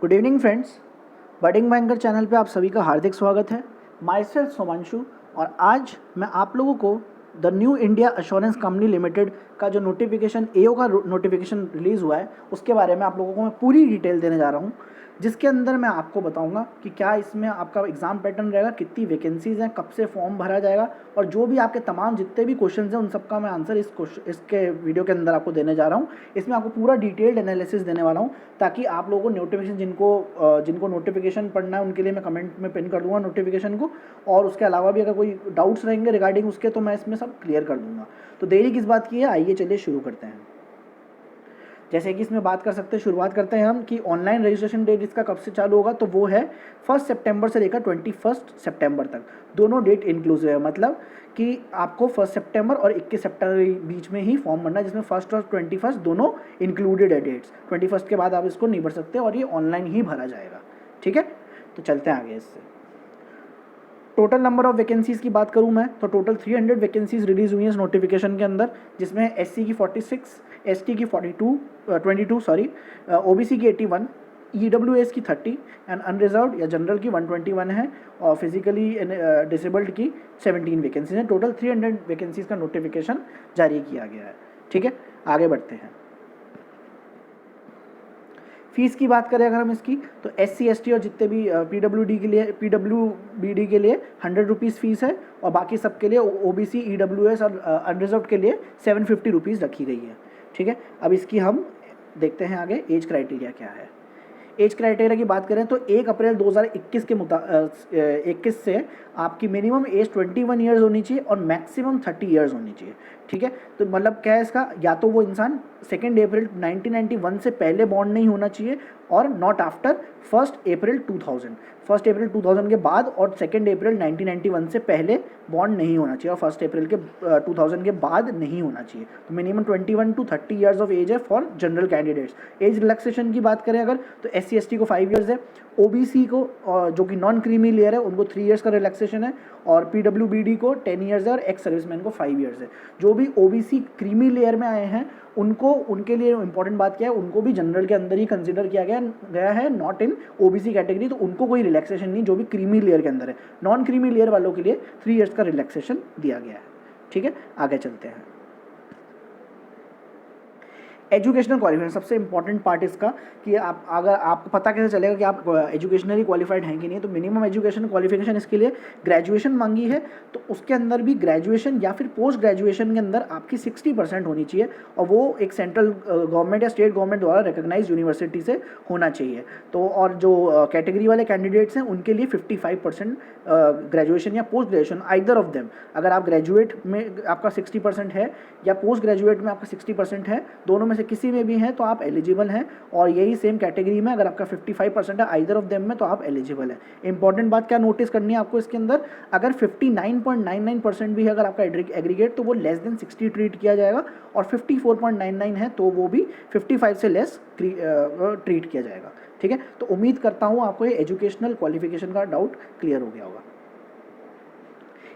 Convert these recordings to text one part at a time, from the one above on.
Good evening friends, budding banker channel पे आप सभी का हार्दिक स्वागत है। माई सेल्फ सोमांशु, और आज मैं आप लोगों को the new India assurance company limited का जो नोटिफिकेशन एओ का नोटिफिकेशन रिलीज़ हुआ है उसके बारे में आप लोगों को मैं पूरी डिटेल देने जा रहा हूँ, जिसके अंदर मैं आपको बताऊंगा कि क्या इसमें आपका एग्ज़ाम पैटर्न रहेगा, कितनी वैकेंसीज़ हैं, कब से फॉर्म भरा जाएगा, और जो भी आपके तमाम जितने भी क्वेश्चंस हैं उन सबका मैं आंसर इसके वीडियो के अंदर आपको देने जा रहा हूँ। इसमें आपको पूरा डिटेल्ड एनालिसिस देने वाला हूँ ताकि आप लोगों को नोटिफिकेशन जिनको नोटिफिकेशन पढ़ना है उनके लिए मैं कमेंट में पिन कर दूंगा नोटिफिकेशन को, और उसके अलावा भी अगर कोई डाउट्स रहेंगे रिगार्डिंग उसके तो मैं इसमें सब क्लियर कर दूंगा। तो देरी किस बात की है, आइए चलिए शुरू करते हैं। जैसे कि इसमें बात कर सकते हैं, शुरुआत करते हैं हम कि ऑनलाइन रजिस्ट्रेशन डेट इसका कब से चालू होगा। तो वो है 1 सितंबर से लेकर 21 सितंबर तक, दोनों डेट इंक्लूसिव है। मतलब कि आपको 1 सितंबर और 21 सितंबर के बीच में ही फॉर्म भरना है, जिसमें 1 और 21 दोनों इंक्लूडेड है डेट्स। 21 के बाद आप इसको नहीं भर सकते और ये ऑनलाइन ही भरा जाएगा। ठीक है, तो चलते हैं आगे इससे। टोटल नंबर ऑफ वैकेंसीज़ की बात करूं मैं तो टोटल 300 वैकेंसीज रिलीज हुई हैं इस नोटिफिकेशन के अंदर, जिसमें एससी की 46, एसटी की 22 सॉरी, ओबीसी की 81, ईडब्ल्यूएस की 30 एंड अनरिजर्व्ड या जनरल की 121 है, और फिजिकली डिसेबल्ड की 17 वैकेंसीज हैं। टोटल 300 वैकेंसीज का नोटिफिकेशन जारी किया गया है। ठीक है, आगे बढ़ते हैं। फीस की बात करें अगर हम इसकी, तो SC ST और जितने भी PWD के लिए PWBD के लिए 100 रुपीज़ फीस है, और बाकी सब के लिए OBC EWS और अनरिजर्व्ड के लिए 750 रुपीज़ रखी गई है। ठीक है, अब इसकी हम देखते हैं आगे एज क्राइटेरिया क्या है। एज क्राइटेरिया की बात करें तो 1 अप्रैल 2021 के 21 से आपकी मिनिमम एज 21 ईयर्स होनी चाहिए और मैक्सिमम 30 ईयर्स होनी चाहिए। ठीक है, तो मतलब क्या है इसका, या तो वो इंसान 2 अप्रैल 1991 से पहले बॉर्न नहीं होना चाहिए और नॉट आफ्टर 1 अप्रैल 2000, 1 अप्रैल 2000 के बाद और 2 अप्रैल 1991 से पहले बॉन्ड नहीं होना चाहिए और 1 अप्रैल के 2000 के बाद नहीं होना चाहिए। तो minimum 21 to 30 years of age है for general candidates. Age relaxation की बात करें अगर तो SC ST को 5 ईयर्स है, OBC को जो कि नॉन क्रीमी लेयर है उनको 3 ईयर्स का रिलैक्सेशन है, और PWBD को 10 ईयर्स है, और एक्स सर्विसमैन को 5 ईयर्स है। जो भी OBC क्रीमी लेयर में आए हैं उनके लिए इंपॉर्टेंट बात क्या है, उनको भी जनरल के अंदर ही कंसीडर किया गया है, नॉट इन OBC कैटेगरी। तो उनको कोई रिलैक्सेशन नहीं, जो भी क्रीमी लेयर के अंदर है। नॉन क्रीमी लेयर वालों के लिए 3 ईयर्स का रिलैक्सेशन दिया गया है। ठीक है, आगे चलते हैं। एजुकेशनल क्वालिफिकेशन सबसे इंपॉर्टेंट पार्ट इसका, कि आप अगर आपको पता कैसे चलेगा कि आप एजुकेशनली क्वालिफाइड हैं कि नहीं। तो मिनिमम एजुकेशन क्वालिफिकेशन इसके लिए ग्रेजुएशन मांगी है, तो उसके अंदर भी ग्रेजुएशन या फिर पोस्ट ग्रेजुएशन के अंदर आपकी 60% होनी चाहिए, और वो एक सेंट्रल गवर्नमेंट या स्टेट गवर्नमेंट द्वारा रिकॉग्नाइज यूनिवर्सिटी से होना चाहिए। तो और जो कैटेगरी वाले कैंडिडेट्स हैं उनके लिए 55% ग्रेजुएशन या post graduation, either of them. अगर आप ग्रेजुएट में आपका 60% है या पोस्ट ग्रेजुएट में आपका 60% है, दोनों में से किसी में भी हैं तो आप एलिजिबल हैं। और यही सेम कैटेगरी में अगर आपका 55% है आइदर ऑफ देम में, तो आप एलिजिबल हैं। इंपॉर्टेंट बात क्या नोटिस करनी है आपको इसके अंदर, अगर 59.99% भी है अगर आपका एग्रीगेट, तो वो लेस देन 60 ट्रीट किया जाएगा, और 54.99 है तो वो भी 55 से लेस ट्रीट किया जाएगा। ठीक है, तो उम्मीद करता हूँ आपको ये एजुकेशनल क्वालिफिकेशन का डाउट क्लियर हो गया होगा।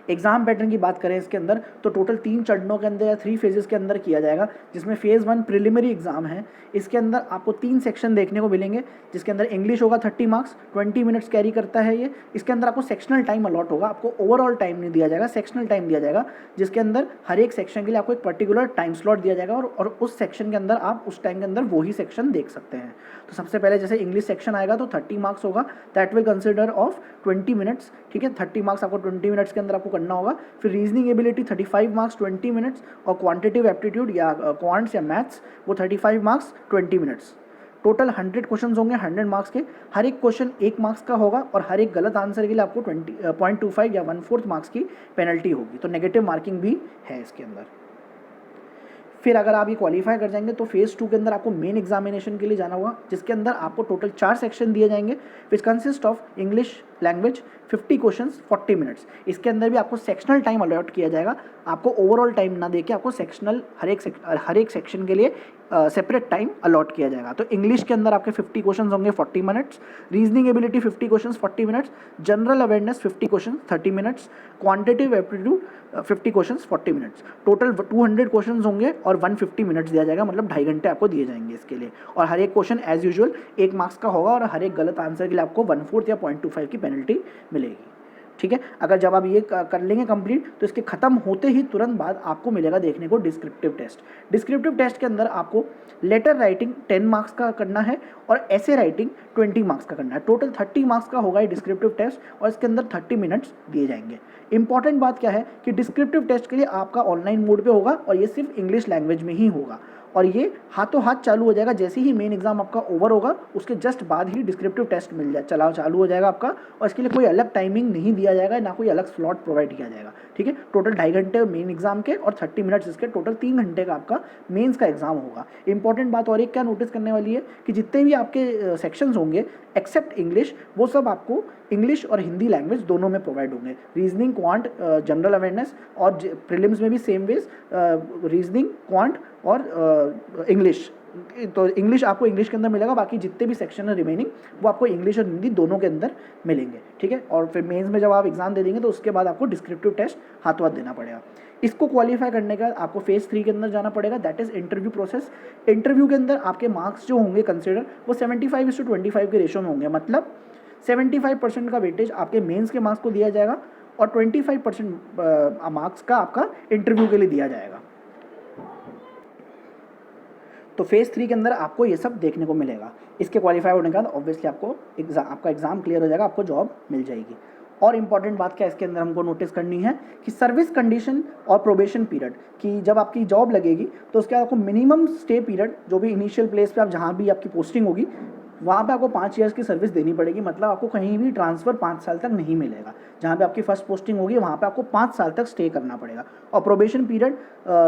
एग्जाम पैटर्न की बात करें इसके अंदर तो टोटल 3 चरणों के अंदर या 3 फेजेस के अंदर किया जाएगा, जिसमें फेज़ 1 प्रिलिमिनरी एग्जाम है। इसके अंदर आपको 3 सेक्शन देखने को मिलेंगे, जिसके अंदर इंग्लिश होगा 30 मार्क्स, 20 मिनट्स कैरी करता है ये। इसके अंदर आपको सेक्शनल टाइम अलॉट होगा, आपको ओवरऑल टाइम नहीं दिया जाएगा, सेक्शनल टाइम दिया जाएगा, जिसके अंदर हर एक सेक्शन के लिए आपको एक पर्टिकुलर टाइम स्लॉट दिया जाएगा, और उस सेक्शन के अंदर आप उस टाइम के अंदर वही सेक्शन देख सकते हैं। तो सबसे पहले जैसे इंग्लिश सेक्शन आएगा तो 30 मार्क्स होगा, that will consider of 20 minutes. ठीक है, 30 मार्क्स आपको 20 मिनट्स के अंदर आपको करना होगा। फिर रीजनिंग एबिलिटी 35 मार्क्स 20 मिनट्स, और क्वांटिटिव एप्टीट्यूड या क्वांट्स या मैथ्स वो 35 मार्क्स 20 मिनट्स। टोटल 100 क्वेश्चन होंगे 100 मार्क्स के, हर एक क्वेश्चन 1 मार्क्स का होगा, और हर एक गलत आंसर के लिए आपको 0.25 या 1/4 मार्क्स की पेनल्टी होगी। तो नेगेटिव मार्किंग भी है इसके अंदर। फिर अगर आप ये क्वालिफाई कर जाएंगे तो फेज़ 2 के अंदर आपको मेन एग्जामिनेशन के लिए जाना होगा, जिसके अंदर आपको टोटल 4 सेक्शन दिए जाएंगे, which consist of English language 50 questions 40 minutes. इसके अंदर भी आपको सेक्शनल टाइम अलॉट किया जाएगा, आपको ओवरऑल टाइम ना देके आपको सेक्शनल हर एक सेक्शन के लिए सेपरेट टाइम अलॉट किया जाएगा। तो इंग्लिश के अंदर आपके 50 क्वेश्चन होंगे 40 minutes, reasoning ability 50 question 40 minutes, general awareness 50 question 30 minutes, quantitative aptitude 50 question 40 minutes, total 200 question होंगे और 150 मिनट्स दिया जाएगा, मतलब 2.5 घंटे आपको दिए जाएंगे इसके लिए। और हर एक क्वेश्चन एज यूजुअल 1 मार्क्स का होगा और हर एक गलत आंसर के लिए आपको 1/4 या 0.25 की पेनल्टी मिलेगी। ठीक है, अगर जब आप ये कर लेंगे कंप्लीट तो इसके खत्म होते ही तुरंत बाद आपको मिलेगा देखने को डिस्क्रिप्टिव टेस्ट। डिस्क्रिप्टिव टेस्ट के अंदर आपको लेटर राइटिंग 10 मार्क्स का करना है और ऐसे राइटिंग 20 मार्क्स का करना है। टोटल 30 मार्क्स का होगा ये डिस्क्रिप्टिव टेस्ट और इसके अंदर 30 मिनट्स दिए जाएंगे। इंपॉर्टेंट बात क्या है कि डिस्क्रिप्टिव टेस्ट के लिए आपका ऑनलाइन मोड पे होगा और ये सिर्फ इंग्लिश लैंग्वेज में ही होगा और ये हाथों हाथ चालू हो जाएगा जैसे ही मेन एग्जाम आपका ओवर होगा, उसके जस्ट बाद ही डिस्क्रिप्टिव टेस्ट मिल जाए चालू हो जाएगा आपका। और इसके लिए कोई अलग टाइमिंग नहीं दिया जाएगा, ना कोई अलग स्लॉट प्रोवाइड किया जाएगा। ठीक है, टोटल 2.5 घंटे मेन एग्जाम के और 30 मिनट्स इसके, टोटल 3 घंटे का आपका मेंस का एग्जाम होगा। इंपॉर्टेंट बात और एक क्या नोटिस करने वाली है कि जितने भी आपके सेक्शंस होंगे एक्सेप्ट इंग्लिश, वो सब आपको इंग्लिश और हिंदी लैंग्वेज दोनों में प्रोवाइड होंगे। रीजनिंग, क्वांट, जनरल अवेयरनेस और प्रीलिम्स में भी सेम वेज रीजनिंग, क्वांट और इंग्लिश। तो इंग्लिश आपको इंग्लिश के अंदर मिलेगा, बाकी जितने भी सेक्शन है रिमेनिंग वो आपको इंग्लिश और हिंदी दोनों के अंदर मिलेंगे। ठीक है, और फिर मेंस में जब आप एग्जाम दे देंगे तो उसके बाद आपको डिस्क्रिप्टिव टेस्ट हाथों हाथ देना पड़ेगा। इसको क्वालिफाई करने का आपको फेज 3 के अंदर जाना पड़ेगा, that is interview process. Interview के अंदर आपके मार्क्स जो होंगे कंसिडर वो 75:25 के रेशो में होंगे, मतलब 75% का वेटेज आपके मेंस के मार्क्स को दिया जाएगा और 25% मार्क्स का आपका इंटरव्यू के लिए दिया जाएगा। तो फेज 3 के अंदर आपको ये सब देखने को मिलेगा। इसके क्वालिफाई होने के बाद ऑब्वियसली आपका एग्जाम क्लियर हो जाएगा, आपको जॉब मिल जाएगी। और इंपॉर्टेंट बात क्या इसके अंदर हमको नोटिस करनी है कि सर्विस कंडीशन और प्रोबेशन पीरियड, कि जब आपकी जॉब लगेगी तो उसके बाद आपको मिनिमम स्टे पीरियड, जो भी इनिशियल प्लेस पे आप जहाँ भी आपकी पोस्टिंग होगी वहाँ पे आपको 5 ईयर्स की सर्विस देनी पड़ेगी, मतलब आपको कहीं भी ट्रांसफ़र 5 साल तक नहीं मिलेगा। जहाँ पे आपकी फर्स्ट पोस्टिंग होगी वहाँ पे आपको 5 साल तक स्टे करना पड़ेगा। और प्रोबेशन पीरियड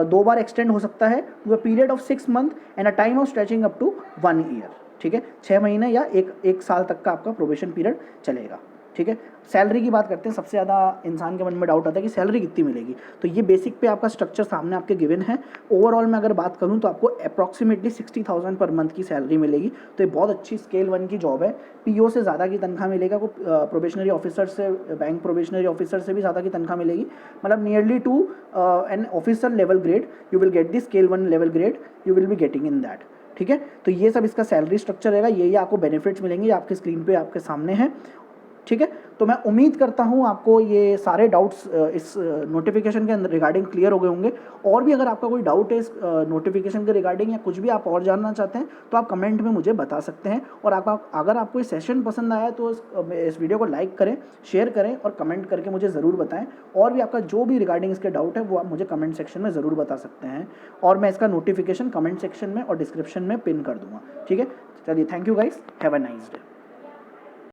2 बार एक्सटेंड हो सकता है to a period of 6 month and a time of stretching up to 1 year. ठीक है, 6 महीने या एक साल तक का आपका प्रोबेशन पीरियड चलेगा। ठीक है, सैलरी की बात करते हैं। सबसे ज़्यादा इंसान के मन में डाउट आता है कि सैलरी कितनी मिलेगी, तो ये बेसिक पे आपका स्ट्रक्चर सामने आपके गिवन है। ओवरऑल में अगर बात करूँ तो आपको अप्रॉक्सीमेटली 60,000 पर मंथ की सैलरी मिलेगी। तो ये बहुत अच्छी स्केल 1 की जॉब है। पीओ से ज़्यादा की तनख्वाह मिलेगा, को प्रोबेशनरी ऑफिसर से, बैंक प्रोबेशनरी ऑफिसर से भी ज़्यादा की तनख्वाह मिलेगी, मतलब nearly to an officer level grade you will get the scale 1 level grade you will be getting in that. ठीक है, तो ये सब इसका सैलरी स्ट्रक्चर रहेगा, ये आपको बेनिफिट्स मिलेंगे, आपके स्क्रीन पे आपके सामने है। ठीक है, तो मैं उम्मीद करता हूँ आपको ये सारे डाउट्स इस नोटिफिकेशन के अंदर रिगार्डिंग क्लियर हो गए होंगे। और भी अगर आपका कोई डाउट है इस नोटिफिकेशन के रिगार्डिंग या कुछ भी आप और जानना चाहते हैं तो आप कमेंट में मुझे बता सकते हैं। और अगर आपको ये सेशन पसंद आया तो इस वीडियो को लाइक करें, शेयर करें और कमेंट करके मुझे ज़रूर बताएं। और भी आपका जो भी रिगार्डिंग इसके डाउट है वो आप मुझे कमेंट सेक्शन में ज़रूर बता सकते हैं और मैं इसका नोटिफिकेशन कमेंट सेक्शन में और डिस्क्रिप्शन में पिन कर दूँगा। ठीक है, चलिए, thank you guys, have a nice day.